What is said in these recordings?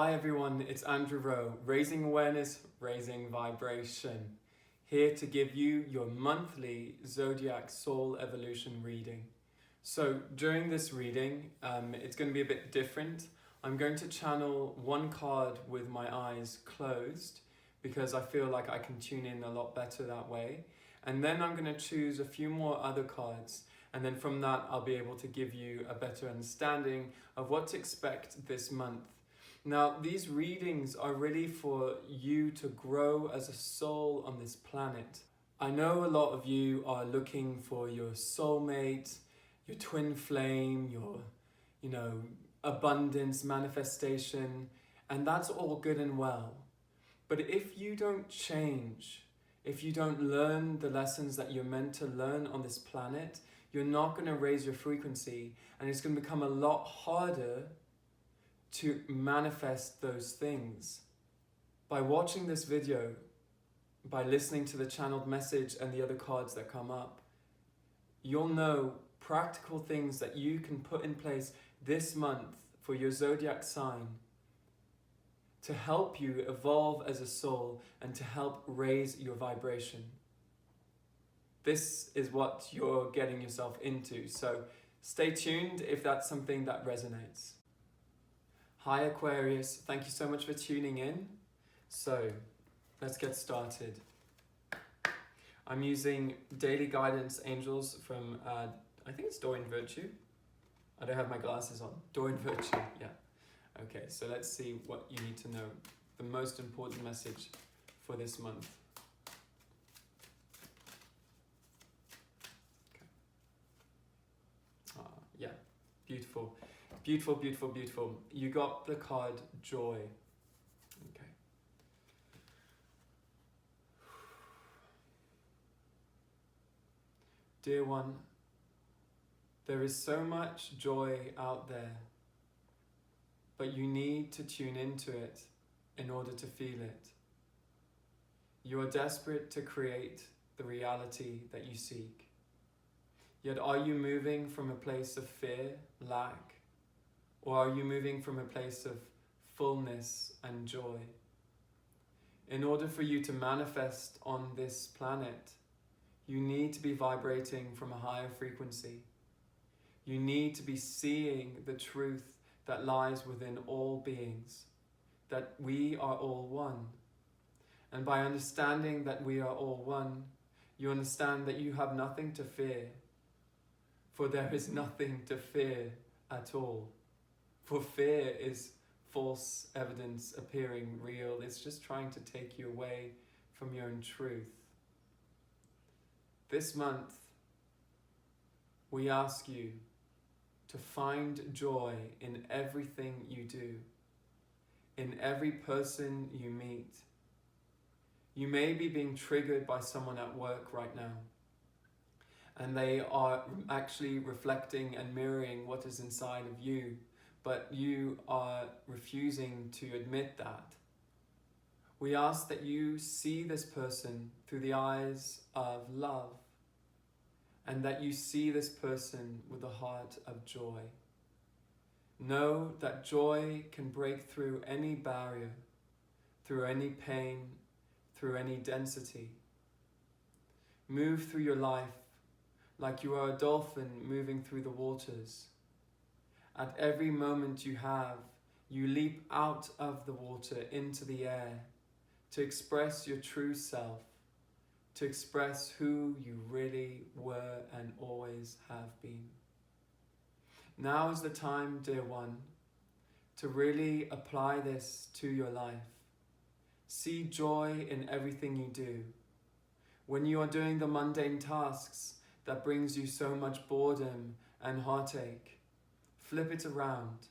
Hi everyone, it's Andrew Rowe, raising awareness, raising vibration, here to give you your monthly Zodiac Soul Evolution reading. So during this reading, it's going to be a bit different. I'm going to channel one card with my eyes closed because I feel like I can tune in a lot better that way. And then I'm going to choose a few more other cards, and then from that I'll be able to give you a better understanding of what to expect this month. Now, these readings are really for you to grow as a soul on this planet. I know a lot of you are looking for your soulmate, your twin flame, your, abundance, manifestation, and that's all good and well. But if you don't change, if you don't learn the lessons that you're meant to learn on this planet, you're not going to raise your frequency, and it's going to become a lot harder to manifest those things. By watching this video, by listening to the channeled message and the other cards that come up, you'll know practical things that you can put in place this month for your zodiac sign to help you evolve as a soul and to help raise your vibration. This is what you're getting yourself into, so stay tuned if that's something that resonates. Hi Aquarius, thank you so much for tuning in. So, let's get started. I'm using Daily Guidance Angels from, I think it's Doreen Virtue. I don't have my glasses on. Doreen Virtue, yeah. Okay, so let's see what you need to know. The most important message for this month. Okay. Yeah, beautiful. Beautiful, beautiful, beautiful. You got the card Joy. Okay. Dear one, there is so much joy out there, but you need to tune into it in order to feel it. You are desperate to create the reality that you seek. Yet are you moving from a place of fear, lack, or are you moving from a place of fullness and joy? In order for you to manifest on this planet, you need to be vibrating from a higher frequency. You need to be seeing the truth that lies within all beings, that we are all one. And by understanding that we are all one, you understand that you have nothing to fear, for there is nothing to fear at all. For fear is false evidence appearing real. It's just trying to take you away from your own truth. This month, we ask you to find joy in everything you do, in every person you meet. You may be being triggered by someone at work right now, and they are actually reflecting and mirroring what is inside of you, but you are refusing to admit that. We ask that you see this person through the eyes of love, and that you see this person with a heart of joy. Know that joy can break through any barrier, through any pain, through any density. Move through your life like you are a dolphin moving through the waters. At every moment you have, you leap out of the water into the air to express your true self, to express who you really were and always have been. Now is the time, dear one, to really apply this to your life. See joy in everything you do. When you are doing the mundane tasks that brings you so much boredom and heartache, flip it around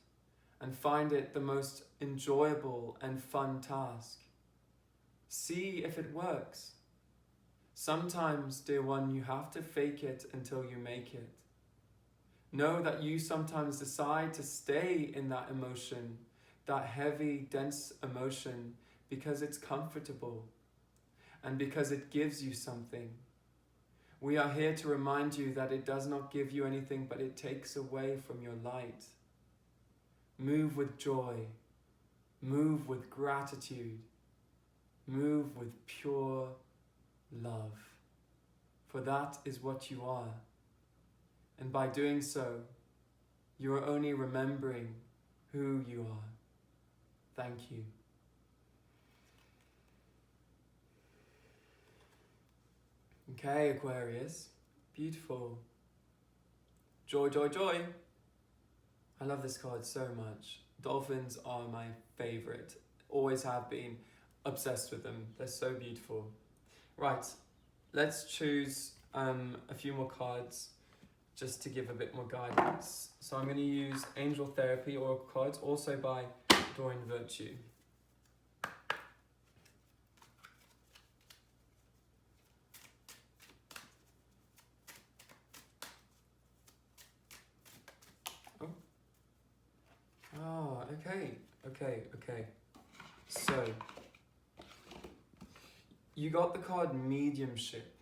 and find it the most enjoyable and fun task. See if it works. Sometimes, dear one, you have to fake it until you make it. Know that you sometimes decide to stay in that emotion, that heavy, dense emotion, because it's comfortable and because it gives you something. We are here to remind you that it does not give you anything, but it takes away from your light. Move with joy. Move with gratitude. Move with pure love. For that is what you are. And by doing so, you are only remembering who you are. Thank you. Okay, Aquarius. Beautiful. Joy, joy, joy. I love this card so much. Dolphins are my favorite. Always have been. Obsessed with them. They're so beautiful. Right, let's choose a few more cards just to give a bit more guidance. So I'm going to use Angel Therapy Oracle cards, also by Doreen Virtue. Oh, okay. So, you got the card Mediumship.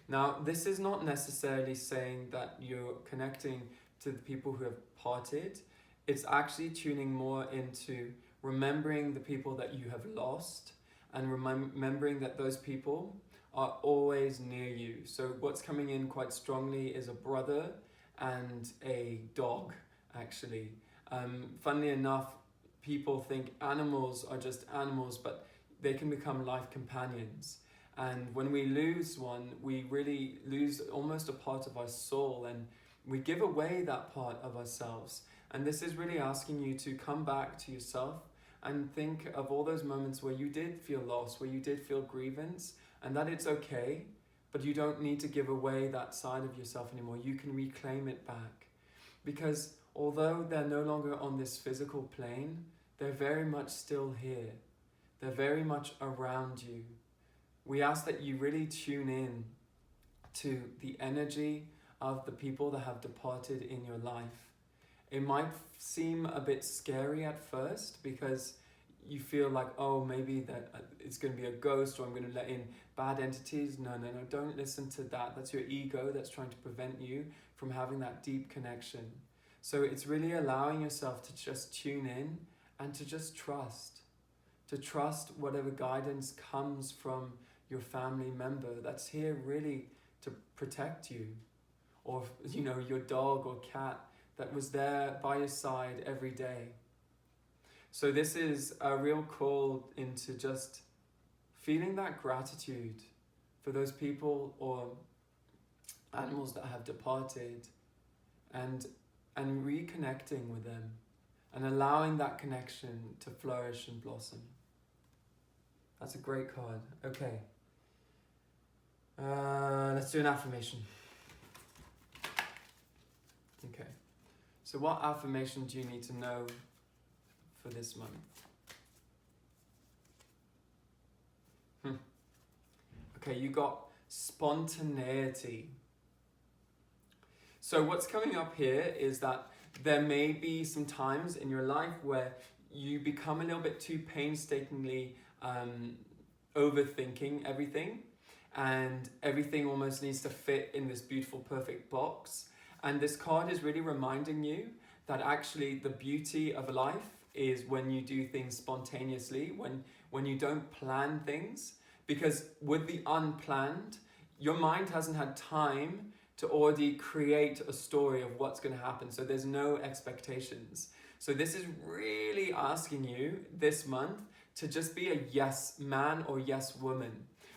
Now, this is not necessarily saying that you're connecting to the people who have parted. It's actually tuning more into remembering the people that you have lost and remembering that those people are always near you. So what's coming in quite strongly is a brother and a dog, actually. Funnily enough, people think animals are just animals, but they can become life companions. And when we lose one, we really lose almost a part of our soul, and we give away that part of ourselves. And this is really asking you to come back to yourself and think of all those moments where you did feel lost, where you did feel grievance, and that it's okay, but you don't need to give away that side of yourself anymore. You can reclaim it back. Because although they're no longer on this physical plane, they're very much still here. They're very much around you. We ask that you really tune in to the energy of the people that have departed in your life. It might seem a bit scary at first because you feel like, oh, maybe that it's going to be a ghost, or I'm going to let in bad entities. No, don't listen to that. That's your ego that's trying to prevent you from having that deep connection. So it's really allowing yourself to just tune in and to just trust. To trust whatever guidance comes from your family member that's here really to protect you. Or, your dog or cat that was there by your side every day. So this is a real call into just feeling that gratitude for those people or animals that have departed, and reconnecting with them and allowing that connection to flourish and blossom. That's a great card. Okay. Let's do an affirmation. Okay. So what affirmation do you need to know for this month? Okay, you got spontaneity. So what's coming up here is that there may be some times in your life where you become a little bit too painstakingly overthinking everything, and everything almost needs to fit in this beautiful, perfect box. And this card is really reminding you that actually the beauty of life is when you do things spontaneously, when you don't plan things, because with the unplanned, your mind hasn't had time to already create a story of what's going to happen. So there's no expectations. So this is really asking you this month to just be a yes man or yes woman.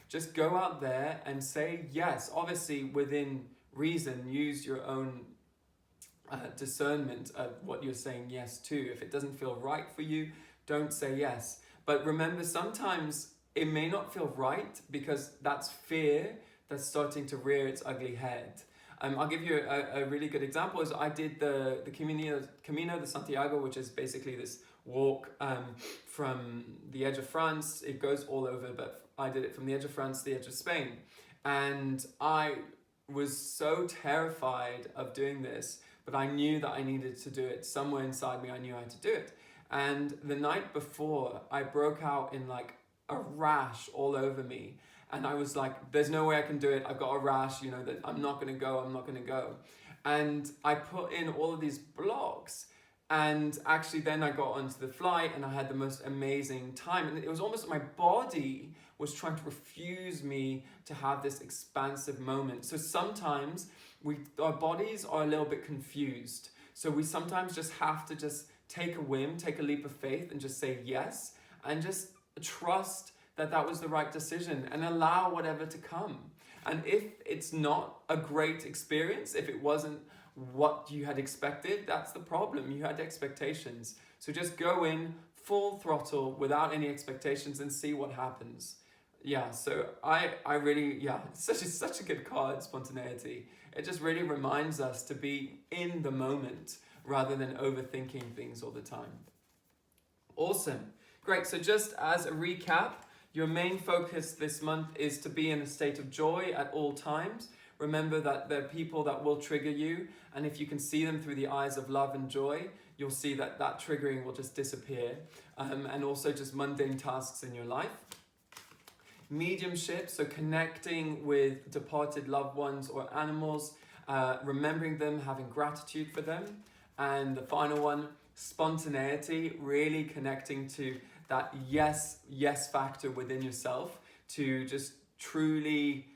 Just go out there and say yes, obviously within reason. Use your own discernment of what you're saying yes to. If it doesn't feel right for you, don't say yes. But remember, sometimes it may not feel right because that's fear that's starting to rear its ugly head. I'll give you a really good example. Is I did the Camino de Santiago, which is basically this walk from the edge of France. It goes all over, but I did it from the edge of France to the edge of Spain. And I was so terrified of doing this, but I knew that I needed to do it. Somewhere inside me, I knew I had to do it. And the night before, I broke out in like a rash all over me. And I was like, there's no way I can do it. I've got a rash, that I'm not going to go. And I put in all of these blocks. And actually then I got onto the flight and I had the most amazing time. And it was almost like my body was trying to refuse me to have this expansive moment. So sometimes our bodies are a little bit confused. So we sometimes just have to just take a whim, take a leap of faith and just say yes and just trust that that was the right decision and allow whatever to come. And if it's not a great experience, if it wasn't what you had expected, that's the problem. You had expectations. So just go in full throttle without any expectations and see what happens. Yeah, so I really, yeah, it's such a good card, Spontaneity. It just really reminds us to be in the moment rather than overthinking things all the time. Awesome. Great. So just as a recap, your main focus this month is to be in a state of joy at all times. Remember that there are people that will trigger you, and if you can see them through the eyes of love and joy, you'll see that that triggering will just disappear. And also just mundane tasks in your life. Mediumship, so connecting with departed loved ones or animals, remembering them, having gratitude for them. And the final one, spontaneity, really connecting to that yes factor within yourself to just truly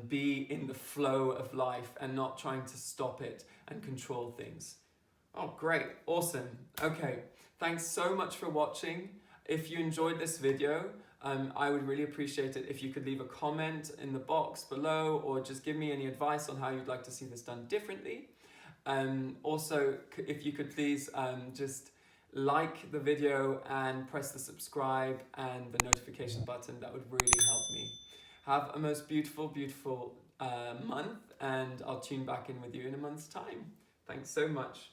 be in the flow of life and not trying to stop it and control things. Oh, great. Awesome. Okay. Thanks so much for watching. If you enjoyed this video, I would really appreciate it if you could leave a comment in the box below or just give me any advice on how you'd like to see this done differently. Also, if you could please just like the video and press the subscribe and the notification button, that would really help me. Have a most beautiful, beautiful month, and I'll tune back in with you in a month's time. Thanks so much.